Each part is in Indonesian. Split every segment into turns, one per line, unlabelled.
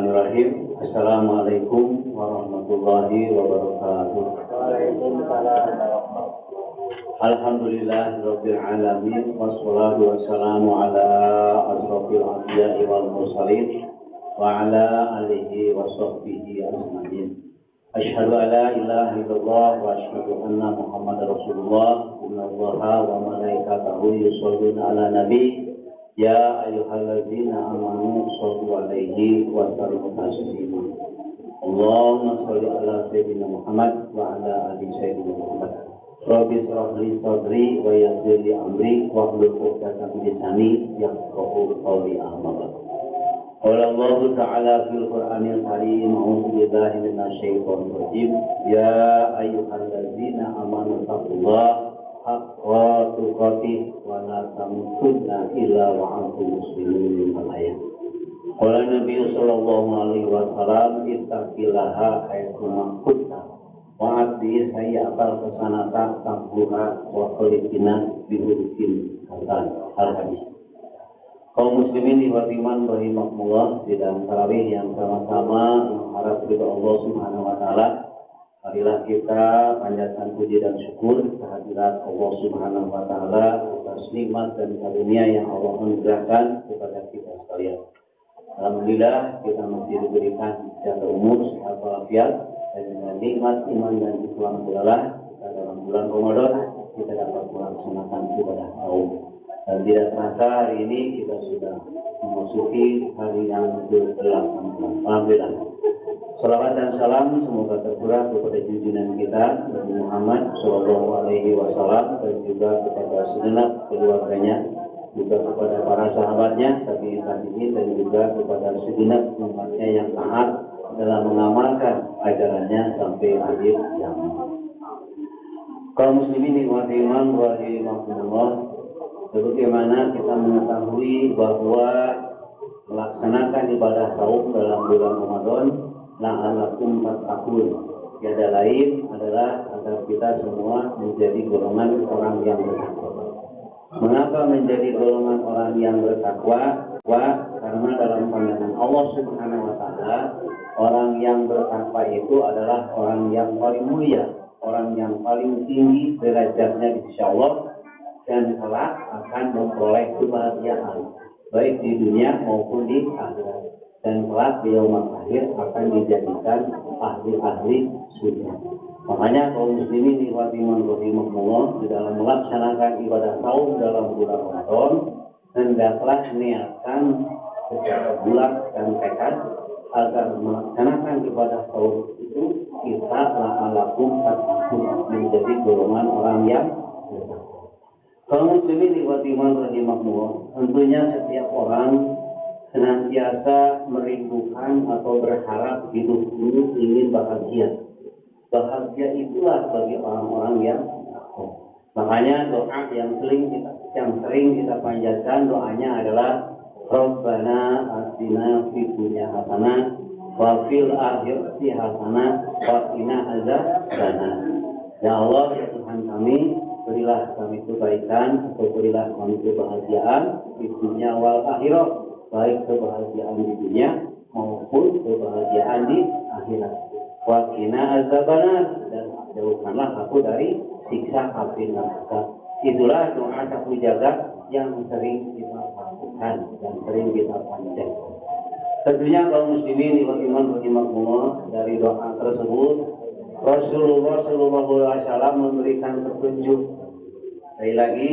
Bismillahirrahmanirrahim. Assalamualaikum warahmatullahi wabarakatuh. Alhamdulillahirabbil alamin wassalatu wassalamu ala asrofil anbiya'i wal mursalin wa ala alihi wa sahbihi ajma'in. Asyhadu an la ilaha illallah wa asyhadu anna Muhammadar Rasulullah. Innallaha wa malaikatahu yusholluna ala nabi. Ya ayyuhallazina amanu shollu alaihi wa sallimu taslima. Allahumma sholli ala sayyidina Muhammad wa ala ali sayyidina Muhammad. Rabbi shrah li sadri wa yassir li amri wa hlul 'uqdatam min lisani yafqahu qawli. Amma ba'd. Qala Allah ta'ala fil Qur'anil Karim, a'udzu billahi minasy syaithanir rajim. Ya ayyuhallazina amanu taqullaha haqqa tuqatih wa la tamutunna illa wa antum muslimun. Al-ayat. Qala Nabi sallallahu alaihi wasallam, ittaqillaha haitsu ma kunta wa abdi sayyatal hasanata tambuha wa khaliqinas bihurufin hasan. Al-hadis. Kaum muslimin iman rahimakumullah, sidang tarawih yang sama-sama mengharap ridha Allah Subhanahu wa taala. Marilah kita panjatkan puji dan syukur kehadirat Allah Subhanahu wa taala atas nikmat dan karunia yang Allah anugerahkan kepada kita sekalian. Alhamdulillah kita masih diberikan secara umur, sehat walafiat, dan dengan nikmat iman dan Islam pula kita dalam bulan Ramadan kita dapat melaksanakan ibadah taum. Dan tidak terasa hari ini kita sudah memasuki hari yang ke-80. Alhamdulillah. Salawat dan salam semoga tercurah kepada junjungan kita Nabi Muhammad Shallallahu Alaihi Wasallam dan juga kepada segenap keluarganya, juga kepada para sahabatnya, tabi'in dan juga kepada segenap umatnya yang taat dalam mengamalkan ajarannya sampai akhir zaman. Kaum muslimin iman rahimahumullah, sebagaimana kita mengetahui bahwa melaksanakan ibadah saum dalam bulan Ramadan la'alakum tattaqun, tiada lain adalah agar kita semua menjadi golongan orang yang bertakwa. Mengapa menjadi golongan orang yang bertakwa? Karena dalam pandangan Allah Subhanahu wa taala, orang yang bertakwa itu adalah orang yang paling mulia, orang yang paling tinggi derajatnya di sisi Allah, dan kelak akan memperoleh kebahagiaan baik di dunia maupun di akhirat. Dan kelak di yaumul akhir akan dijadikan ahli-ahli surga. Makanya kaum muslimin rahimahumullah, di dalam melaksanakan ibadah saum dalam bulan Ramadan, hendaklah niatkan secara bulat dan tekad agar melaksanakan ibadah saum itu kita la'alakum tattaqun, menjadi golongan orang yang bertakwa. Kaum muslimin rahimahumullah, tentunya setiap orang senantiasa merindukan atau berharap hidup ini ingin bahagia. Bahagia itulah bagi orang-orang yang takwa. Makanya doa yang sering kita panjatkan doanya adalah Rabbana atina fid dunya hasanah wa fil akhirati hasanah wa qina adzabannar. Ya Allah, ya Tuhan kami, berilah kami kebaikan atau berilah kami kebahagiaan di dunia wal akhirat, baik kebahagiaan di dunia maupun kebahagiaan di akhirat. Wa qina adzabannar, dan jauhkanlah aku dari siksa api neraka. Itulah doa sapu jagat yang sering kita lakukan dan sering kita panjatkan. Tentunya kaum muslimin rahimahumullah, dari doa tersebut Rasulullah Shallallahu Alaihi Wasallam memberikan petunjuk. Sekali lagi,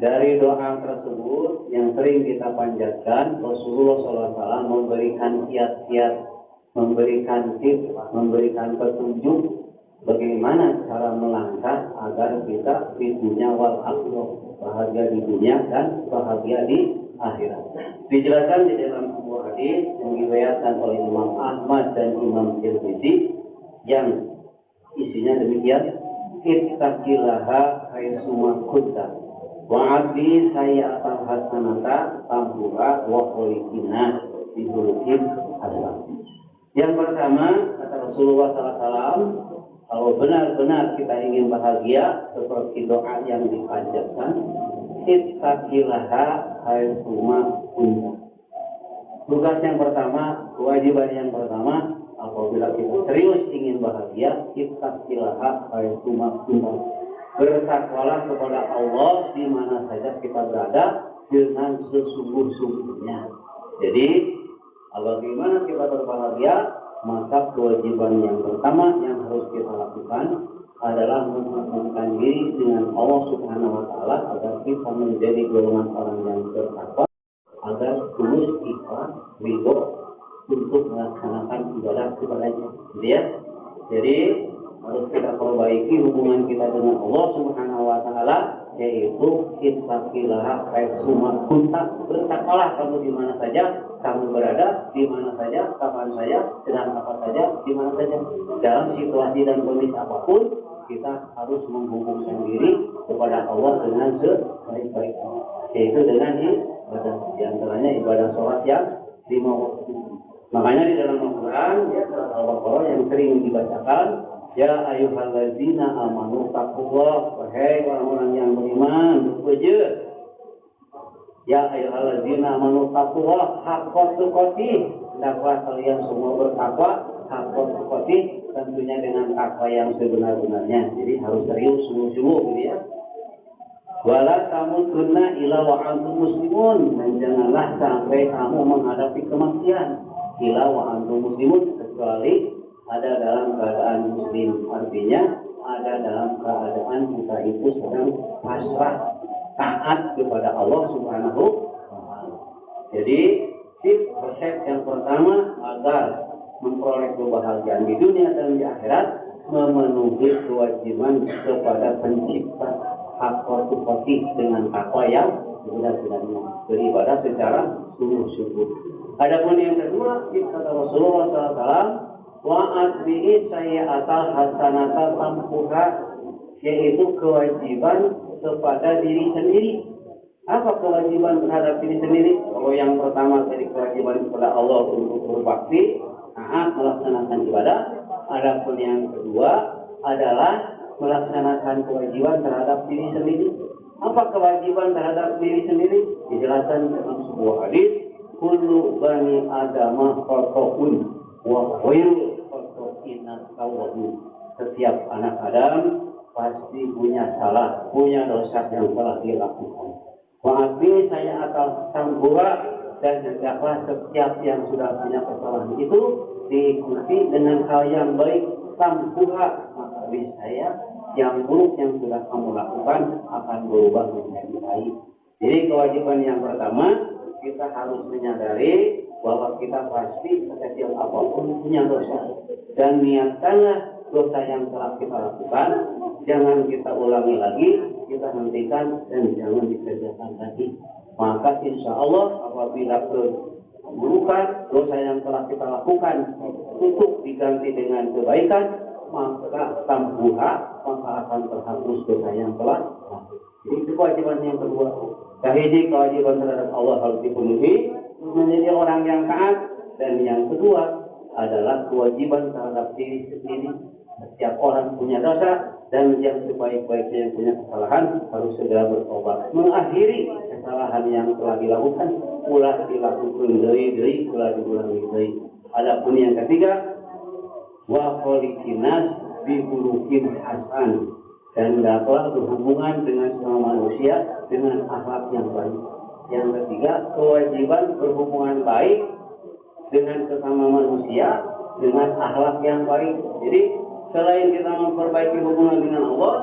dari doa tersebut yang sering kita panjatkan, Rasulullah SAW memberikan kiat-kiat, memberikan tips, memberikan petunjuk bagaimana cara melangkah agar kita di dunia wal akhirah, bahagia di dunia dan bahagia di akhirat. Dijelaskan di dalam sebuah hadis yang diriwayatkan oleh Imam Ahmad dan Imam Tirmizi yang isinya demikian: ittaqillaha haitsu ma kunta wa abdi sayyatal hasanata tambuha wa khaliqina bihurufin hasan. Yang pertama, kata Rasulullah SAW, kalau benar-benar kita ingin bahagia, seperti doa yang dipanjatkan, ittaqillaha haitsu ma kunta. tugas yang pertama, kewajiban yang pertama, apabila kita serius ingin bahagia, kita istilahat ayatuma kumah. Bertakwalah kepada Allah di mana saja kita berada dengan sesungguh-sungguhnya. Jadi, bagaimana kita berbahagia? Maka kewajiban yang pertama yang harus kita lakukan adalah menghubungkan diri dengan Allah Subhanahu wa Ta'ala agar kita menjadi golongan orang yang bertakwa, agar tulus ikhlas ridho untuk melaksanakan ibadah kepadanya. Jadi harus kita perbaiki hubungan kita dengan Allah Subhanahu wa Ta'ala, yaitu ittaqillaha haitsuma kunta. Bertakwalah kamu di mana saja kamu berada, di mana saja, kapan saja, sedang apa saja, di mana saja, dalam situasi dan kondisi apapun, kita harus menghubungkan diri kepada Allah dengan sebaik-baiknya, yaitu dengan ibadah, di antaranya ibadah sholat yang 5 waktu. Makanya di dalam Al-Quran, Al-Baqarah yang sering dibacakan, ya ayyuhallazina amanu taqullah, wahai orang-orang yang beriman, berwujud. Ya ayyuhallazina amanu taqullah haqqa tuqatih, hendaklah kalian semua bertakwa haqqa tuqatih, tentunya dengan takwa yang sebenar-benarnya. Jadi harus serius sungguh-sungguh gitu ya. Wala tamutunna illa wa antum muslimun, dan janganlah sampai kamu menghadapi kematian illa wa antum muslimun, kecuali ada dalam keadaan muslim. Artinya ada dalam keadaan kita itu sedang pasrah taat kepada Allah Subhanahu wa Ta'ala. Jadi resep yang pertama agar memperoleh kebahagiaan di dunia dan di akhirat, memenuhi kewajiban kepada pencipta hakikati dengan takwa yang benar-benarnya, beribadah secara sungguh-sungguh. Adapun yang kedua, kata Rasulullah SAW, wa atbi'i sayyi'atal hasanata tampuha, yaitu kewajiban kepada diri sendiri. Apa kewajiban terhadap diri sendiri? Kalau yang pertama tadi kewajiban kepada Allah untuk berbakti, taat melaksanakan ibadah. Adapun yang kedua adalah melaksanakan kewajiban terhadap diri sendiri. Apa kewajiban terhadap diri sendiri? Dijelaskan dalam sebuah hadis, kullu bani adama khata'un wa khairu khata'ina tawwabun. Setiap anak Adam pasti punya salah, punya dosa yang telah dilakukan. Wa'afi saya akan sambura, dan hendaklah setiap yang sudah punya kesalahan itu diikuti dengan hal yang baik. Sambura, maka saya yang buruk yang sudah kamu lakukan akan berubah menjadi baik. Jadi kewajiban yang pertama, kita harus menyadari bahwa kita pasti sekecil apapun punya dosa, dan niatkanlah dosa yang telah kita lakukan jangan kita ulangi lagi, kita hentikan dan jangan dikerjakan lagi. Maka insya Allah apabila keburukan dosa yang telah kita lakukan untuk diganti dengan kebaikan, maka tambuha, maka akan terhapus dosa yang telah lakukan. Jadi itu kewajiban yang kedua. Jadi kewajiban terhadap Allah harus dipenuhi menjadi orang yang taat, dan yang kedua adalah kewajiban terhadap diri sendiri. Setiap orang punya dosa, dan yang sebaik-baiknya yang punya kesalahan harus segera bertobat, mengakhiri kesalahan yang telah dilakukan, ulah dilakukan dari ulah diulangi dari. Adapun yang ketiga, wa kholiqinas bi khuluqin hasan, dan hendaklah berhubungan dengan semua manusia dengan akhlak yang baik. Yang ketiga, kewajiban berhubungan baik dengan sesama manusia dengan akhlak yang baik. Jadi selain kita memperbaiki hubungan dengan Allah,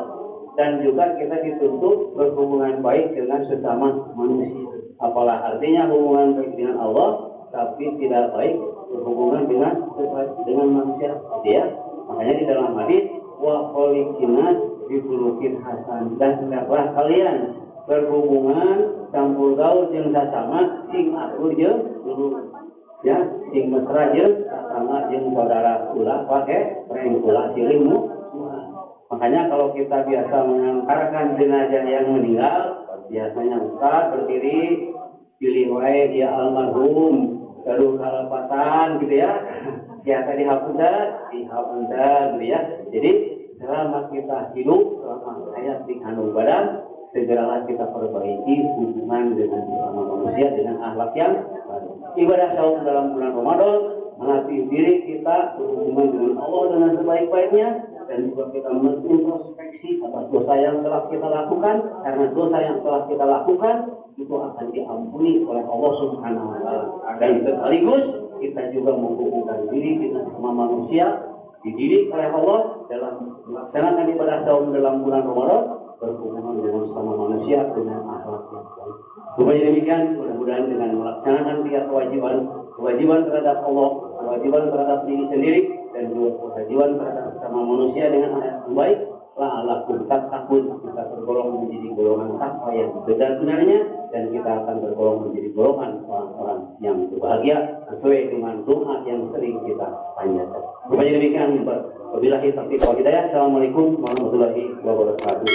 dan juga kita dituntut berhubungan baik dengan sesama manusia. Apalah artinya hubungan baik dengan Allah, tapi tidak baik berhubungan dengan manusia. Ya, makanya di dalam hadis wa kholiqinas bi khuluqin hasan, dan hendaklah kalian berhubungan campur gaul jeung sesama sing akur jeung dulu. Ya, sing mesra jeung sama jeung saudara ulah pakai reng ulah silingmu. Makanya kalau kita biasa mengantarkan jenazah yang meninggal, biasanya ustaz berdiri pilih wae dia almarhum gaduh kalepatan gitu ya. Biasa dihapunten gitu ya. Jadi selama kita hidup, selama hayat di kandung badan, segeralah kita perbaiki hubungan dengan sesama manusia dengan akhlak yang baik. ibadah saum dalam bulan Ramadan, melatih diri kita berhubungan dengan Allah dengan sebaik-baiknya, dan juga kita mengintrospeksi atas dosa yang telah kita lakukan, karena dosa yang telah kita lakukan itu akan diampuni oleh Allah Subhanahu wa Ta'ala. Dan sekaligus kita juga menghubungkan diri dengan sama manusia, dididik oleh Allah dalam melaksanakan ibadah saum dalam bulan Ramadan, berhubungan dengan sama manusia dengan akhlak yang baik. Supaya demikian, mudah-mudahan dengan melaksanakan 3 kewajiban terhadap Allah, kewajiban terhadap diri sendiri, dan juga kewajiban terhadap sama manusia dengan akhlak yang baik, la'alakum tattaqun, kita tergolong menjadi golongan takwa yang benar-benarnya, dan kita akan tergolong menjadi golongan orang-orang yang berbahagia sesuai dengan doa yang sering kita panjatkan. Supaya demikian, wabillahi taufiq wal hidayah. Assalamualaikum warahmatullahi wabarakatuh.